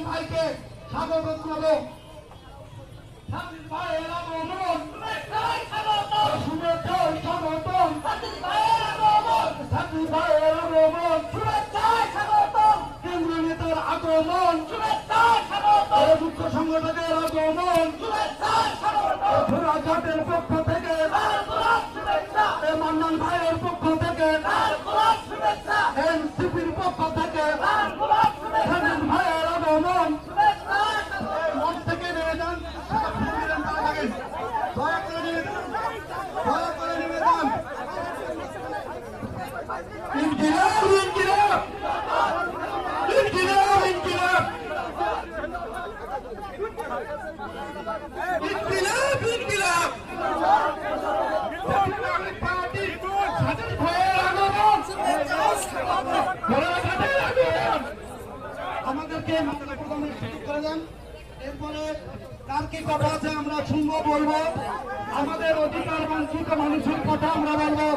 ভাইকে স্বাগত জানাবো। ভাইয়ের আগমন শুভেচ্ছায় স্বাগতম। সাথী ভাইয়ের আগমন শুভেচ্ছায় স্বাগতম। কেন্দ্রীয় নেতার আগমন শুভেচ্ছায় স্বাগতম। যুক্ত সংগঠকের আগমন শুভেচ্ছায় স্বাগতম। ঘোড়াঘাটের পক্ষ থেকে শুভেচ্ছা। মান্নান ভাইয়ের পক্ষ থেকে শুভেচ্ছা। এনসিপির পক্ষ থেকে ভাইয়ের আগমন মঞ্চ থেকে নেমে যান। দয়া করে নেমে যান। ইনকিলাব ইনকিলাব ইনকিলাব ইনকিলাব ইনকিলাব ইনকিলাব আমাদেরকে প্রধানের সুযোগ করে দেন। এরপরে কার কি কথা আছে আমরা শুনবো, বলবো। আমাদের অধিকার বঞ্চিত মানুষের কথা আমরা বলবো।